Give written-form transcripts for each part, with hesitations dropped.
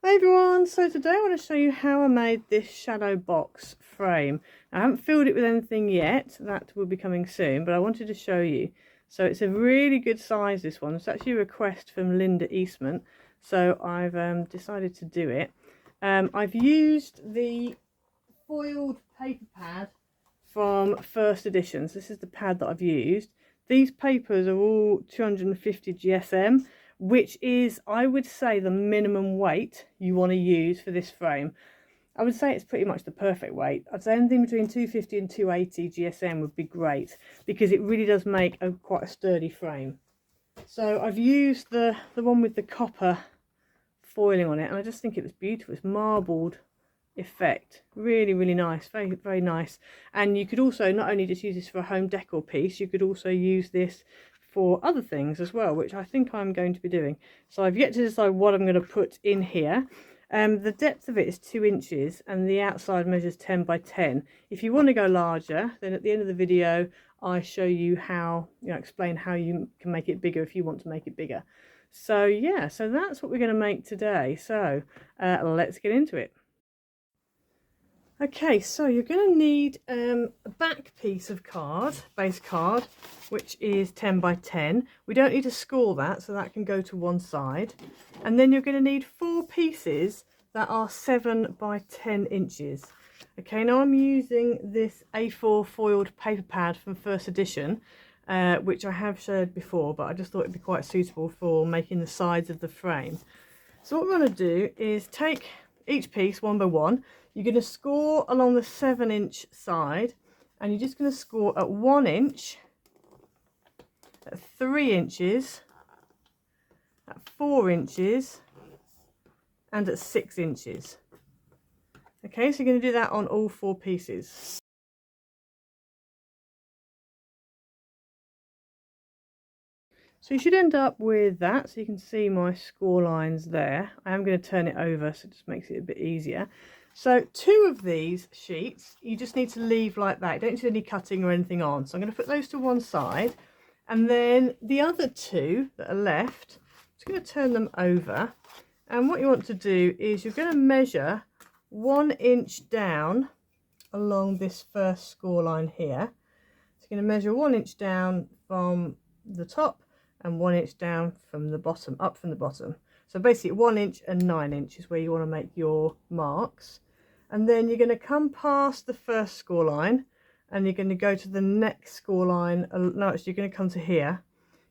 Hey everyone, so today I want to show you how I made this shadow box frame. I haven't filled it with anything yet, that will be coming soon, but I wanted to show you. So it's a really good size, this one. It's actually a request from Linda Eastman, so I've decided to do it. I've used the foiled paper pad from First Editions. This is the pad that I've used. These papers are all 250 GSM, which is, I would say, the minimum weight you want to use for this frame. I would say it's pretty much the perfect weight. I'd say anything between 250 and 280 GSM would be great, because it really does make quite a sturdy frame. So I've used the one with the copper foiling on it, and I just think it was beautiful. It's marbled effect, really nice, very nice. And you could also not only just use this for a home decor piece, you could also use this for other things as well, which I think I'm going to be doing. So I've yet to decide what I'm going to put in here. The depth of it is 2 inches and the outside measures 10 by 10. If you want to go larger, then at the end of the video I show you how, explain how you can make it bigger if you want to make it bigger. So yeah, so that's what we're going to make today. So let's get into it. Okay, so you're going to need a back piece of card, base card, which is 10 by 10. We don't need to score that, so that can go to one side. And then you're going to need 4 pieces that are 7 by 10 inches. Okay, now I'm using this A4 foiled paper pad from First Edition, which I have shared before, but I just thought it'd be quite suitable for making the sides of the frame. So what we're going to do is take each piece one by one. You're going to score along the 7-inch side, and you're just going to score at 1 inch, at 3 inches, at 4 inches, and at 6 inches. Okay, so you're going to do that on all 4 pieces. So you should end up with that, so you can see my score lines there. I am going to turn it over, so it just makes it a bit easier. So 2 of these sheets you just need to leave like that. You don't need any cutting or anything on. So I'm going to put those to one side, and then the other 2 that are left, I'm just going to turn them over. And what you want to do is you're going to measure 1 inch down along this first score line here. So you're going to measure 1 inch down from the top and 1 inch down from the bottom, up from the bottom. So basically 1 inch and 9 inch is where you want to make your marks. And then you're going to come past the first score line, and you're going to go to the next score line. No, actually you're going to come to here.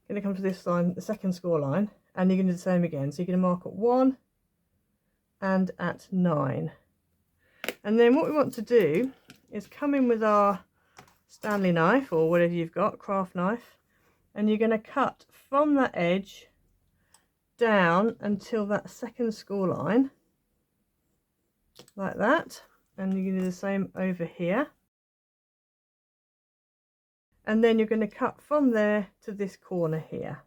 You're going to come to this line, the second score line, and you're going to do the same again. So you're going to mark at 1 and at 9. And then what we want to do is come in with our Stanley knife, or whatever you've got, craft knife, and you're going to cut from that edge down until that second score line, like that. And you're going to do the same over here, and then you're going to cut from there to this corner here.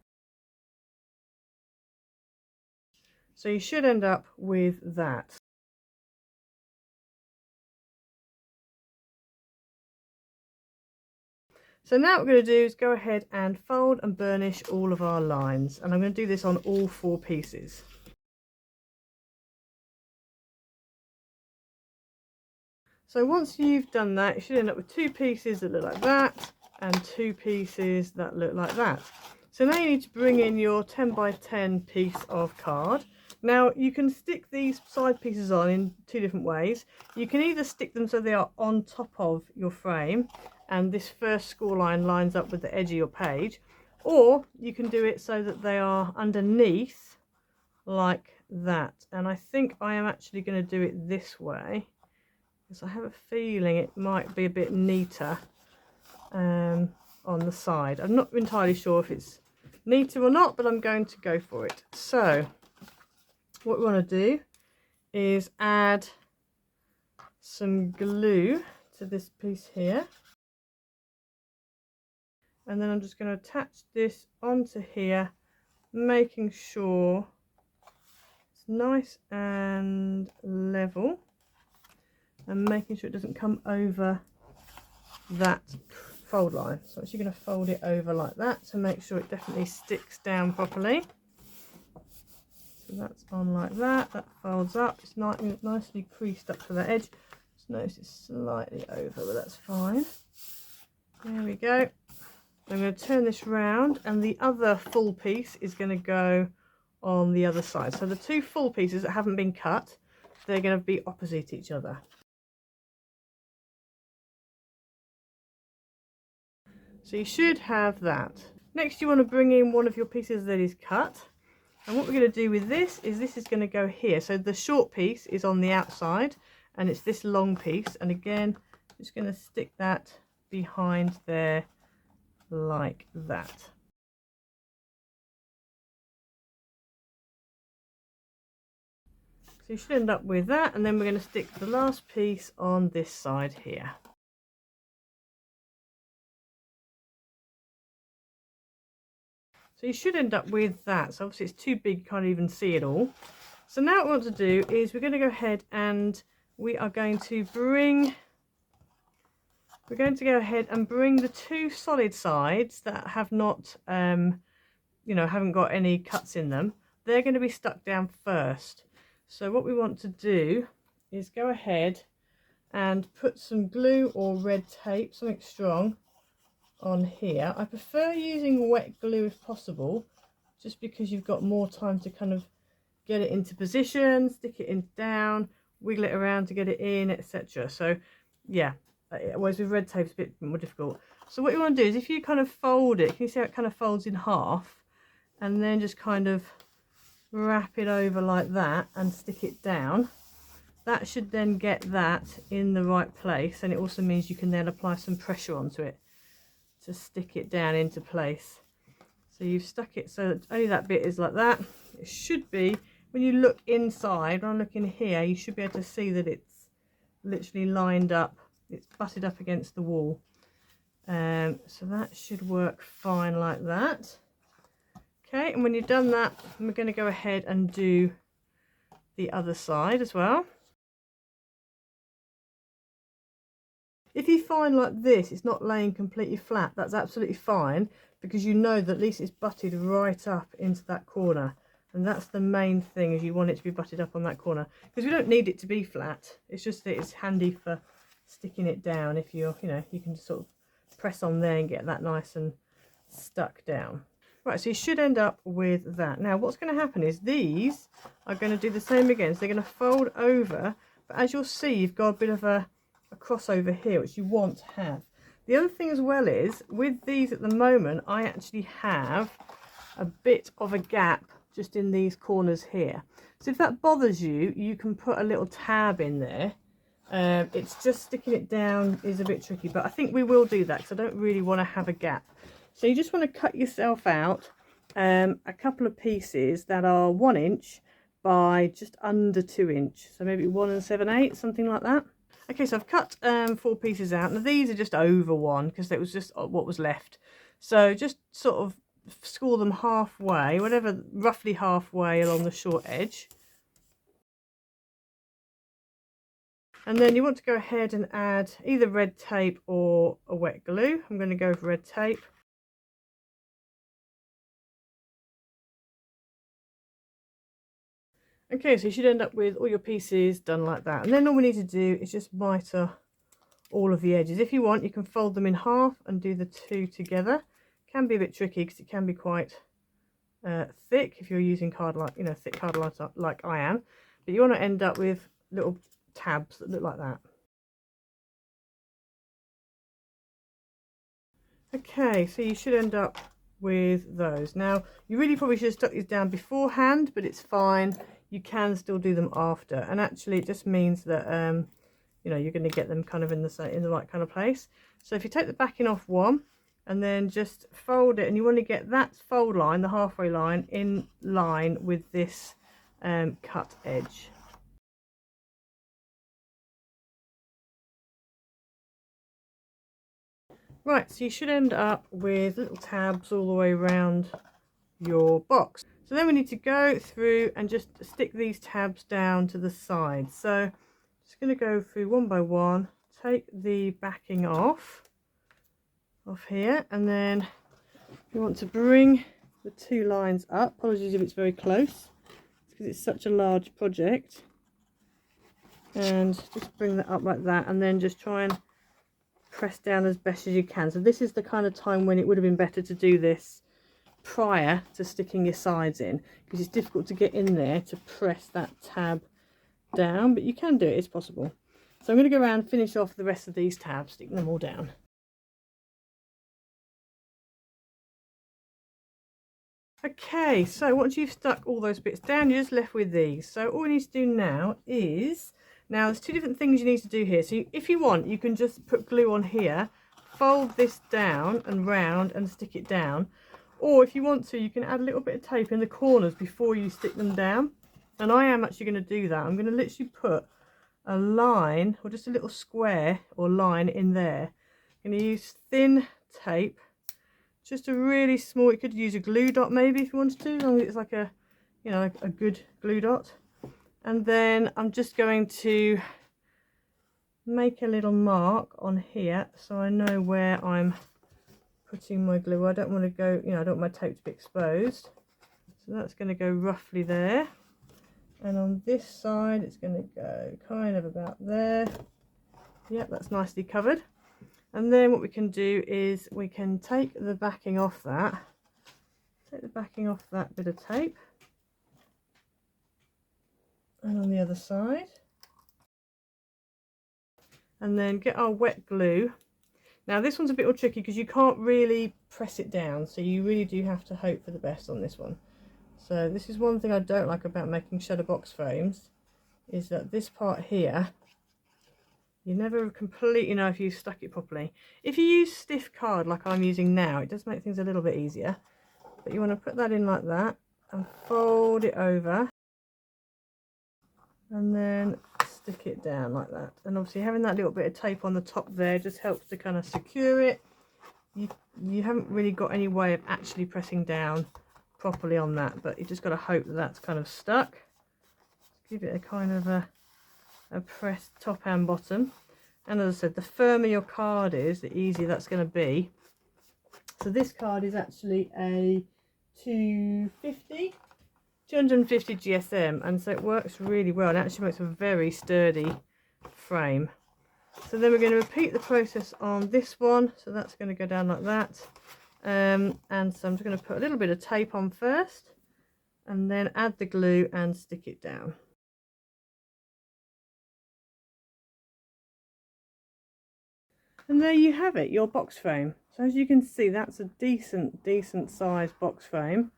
So you should end up with that. So now what we're going to do is go ahead and fold and burnish all of our lines, and I'm going to do this on all 4 pieces. So once you've done that, you should end up with 2 pieces that look like that and 2 pieces that look like that. So now you need to bring in your 10 by 10 piece of card. Now you can stick these side pieces on in 2 different ways. You can either stick them so they are on top of your frame and this first score line lines up with the edge of your page, or you can do it so that they are underneath like that. And I think I am actually going to do it this way, because I have a feeling it might be a bit neater on the side. I'm not entirely sure if it's neater or not, but I'm going to go for it. So what we want to do is add some glue to this piece here, and then I'm just going to attach this onto here, making sure it's nice and level, and making sure it doesn't come over that fold line. So I'm actually going to fold it over like that to make sure it definitely sticks down properly. So that's on like that. That folds up. It's nicely creased up to the edge. Just notice it's slightly over, but that's fine. There we go. I'm going to turn this round, and the other full piece is going to go on the other side. So the two full pieces that haven't been cut, they're going to be opposite each other. So you should have that. Next you want to bring in one of your pieces that is cut. And what we're going to do with this is going to go here. So the short piece is on the outside and it's this long piece. And again, just going to stick that behind there like that. So you should end up with that, and then we're going to stick the last piece on this side here. So you should end up with that. So obviously it's too big, you can't even see it all. So now what we want to do is we're going to go ahead and we are going to bring the two solid sides that have not, haven't got any cuts in them. They're going to be stuck down first. So what we want to do is go ahead and put some glue or red tape, something strong, on here. I prefer using wet glue if possible, just because you've got more time to kind of get it into position, stick it in down, wiggle it around to get it in, etc. So yeah, whereas with red tape it's a bit more difficult. So what you want to do is, if you kind of fold it, can you see how it kind of folds in half, and then just kind of wrap it over like that and stick it down. That should then get that in the right place, and it also means you can then apply some pressure onto it to stick it down into place. So you've stuck it so that only that bit is like that. It should be, when you look inside, when I look in here, you should be able to see that it's literally lined up, it's butted up against the wall. So that should work fine like that. Okay, and when you've done that, we're going to go ahead and do the other side as well. If you find like this, it's not laying completely flat, that's absolutely fine, because you know that at least it's butted right up into that corner. And that's the main thing, is you want it to be butted up on that corner, because we don't need it to be flat. It's just that it's handy for sticking it down. If you're, you can just sort of press on there and get that nice and stuck down. Right, so you should end up with that. Now what's going to happen is these are going to do the same again. So they're going to fold over, but as you'll see, you've got a bit of a crossover here, which you want to have. The other thing as well is, with these at the moment, I actually have a bit of a gap just in these corners here. So if that bothers you, you can put a little tab in there. It's just sticking it down is a bit tricky, but I think we will do that because I don't really want to have a gap. So you just want to cut yourself out a couple of pieces that are 1 inch by just under 2 inch. So maybe 1 7/8, something like that. Okay, so I've cut 4 pieces out. Now these are just over 1 because it was just what was left. So just sort of score them halfway, whatever, roughly halfway along the short edge. And then you want to go ahead and add either red tape or a wet glue. I'm going to go for red tape. Okay, so you should end up with all your pieces done like that. And then all we need to do is just miter all of the edges. If you want, you can fold them in half and do the two together. Can be a bit tricky because it can be quite thick if you're using cardline, thick cardline like I am. But you want to end up with little tabs that look like that. Okay, so you should end up with those. Now, you really probably should have stuck these down beforehand, but it's fine. You can still do them after, and actually it just means that you're going to get them kind of in the right kind of place. So if you take the backing off one and then just fold it, and you want to get that fold line, the halfway line, in line with this cut edge. Right, so you should end up with little tabs all the way around your box. So then we need to go through and just stick these tabs down to the side. So just going to go through one by one, take the backing off here, and then you want to bring the two lines up. Apologies if it's very close. because it's such a large project. And just bring that up like that, and then just try and press down as best as you can. So this is the kind of time when it would have been better to do this prior to sticking your sides in, because it's difficult to get in there to press that tab down, but you can do it, it's possible. So I'm going to go around and finish off the rest of these tabs, sticking them all down. Okay, so once you've stuck all those bits down, you're just left with these. So all we need to do now is, now there's two different things you need to do here. So if you want, you can just put glue on here, fold this down and round and stick it down. Or if you want to, you can add a little bit of tape in the corners before you stick them down. And I am actually going to do that. I'm going to literally put a line, or just a little square or line in there. I'm going to use thin tape. Just a really small, you could use a glue dot maybe if you wanted to, as long as it's like a, you know, a good glue dot. And then I'm just going to make a little mark on here so I know where I'm putting my glue. I don't want to go, you know, I don't want my tape to be exposed. So that's going to go roughly there. And on this side it's going to go kind of about there. Yep, that's nicely covered. And then what we can do is we can take the backing off that, bit of tape, and on the other side, and then get our wet glue. Now this one's a bit more tricky because you can't really press it down, so you really do have to hope for the best on this one. So this is one thing I don't like about making shadow box frames, is that this part here, you never completely know if you've stuck it properly. If you use stiff card like I'm using now, it does make things a little bit easier. But you want to put that in like that and fold it over. And then stick it down like that. And obviously having that little bit of tape on the top there just helps to kind of secure it. You haven't really got any way of actually pressing down properly on that, but you just got to hope that that's kind of stuck. Give it a kind of a press top and bottom, and as I said, the firmer your card is, the easier that's going to be. So this card is actually a 250 GSM, and so it works really well. It actually makes a very sturdy frame. So then we're going to repeat the process on this one, so that's going to go down like that. And so I'm just going to put a little bit of tape on first and then add the glue and stick it down. And there you have it, your box frame. So as you can see, that's a decent sized box frame.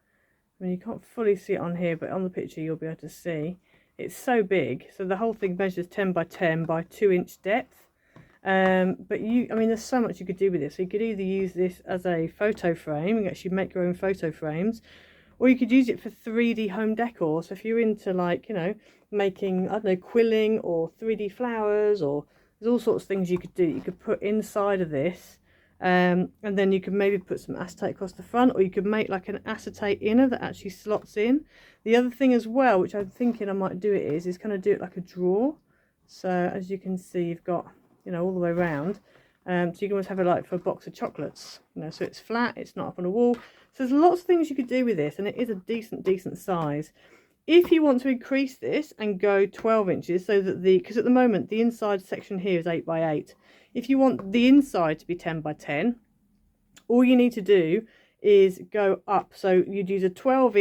I mean, you can't fully see it on here, but on the picture you'll be able to see. It's so big. So the whole thing measures 10 by 10 by 2-inch depth. But I mean, there's so much you could do with this. So you could either use this as a photo frame, and actually make your own photo frames, or you could use it for 3D home decor. So if you're into, like, you know, making, I don't know, quilling or 3D flowers, or there's all sorts of things you could do. You could put inside of this, and then you could maybe put some acetate across the front, or you could make like an acetate inner that actually slots in. The other thing as well, which I'm thinking I might do it is kind of do it like a drawer. So as you can see, you've got, you know, all the way around. So you can always have it like for a box of chocolates, you know, so it's flat, it's not up on a wall. So there's lots of things you could do with this, and it is a decent size. If you want to increase this and go 12 inches, so that because at the moment the inside section here is 8 by 8. If you want the inside to be 10 by 10, all you need to do is go up. So you'd use a 12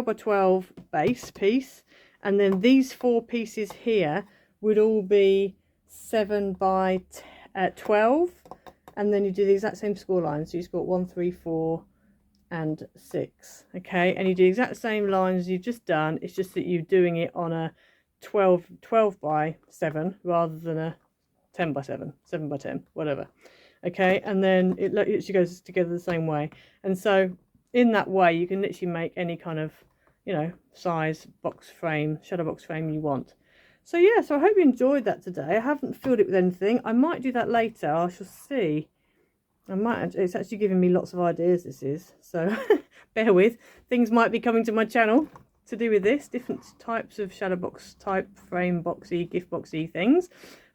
by 12 base piece, and then these 4 pieces here would all be 7 by 12, and then you do the exact same score lines. So you've got 1, 3, 4 and 6, okay, and you do the exact same lines you've just done. It's just that you're doing it on a 12 by 7 rather than a 10 by 7, 7 by 10, whatever, okay, and then it literally goes together the same way. And so in that way you can literally make any kind of, you know, size box frame, shadow box frame you want. So yeah, so I hope you enjoyed that today. I haven't filled it with anything. I might do that later, I shall see. I might, it's actually giving me lots of ideas, this is, so bear with. Things might be coming to my channel to do with this, different types of shadow box type frame boxy, gift boxy things.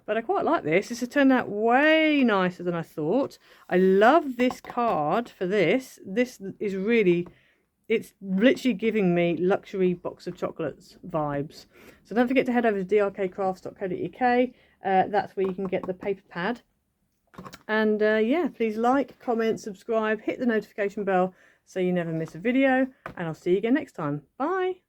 But I quite like this. This has turned out way nicer than I thought. I love this card for this. This is really it's literally giving me luxury box of chocolates vibes. So don't forget to head over to drkcrafts.co.uk. That's where you can get the paper pad. And yeah, please like, comment, subscribe, hit the notification bell so you never miss a video, and I'll see you again next time. Bye.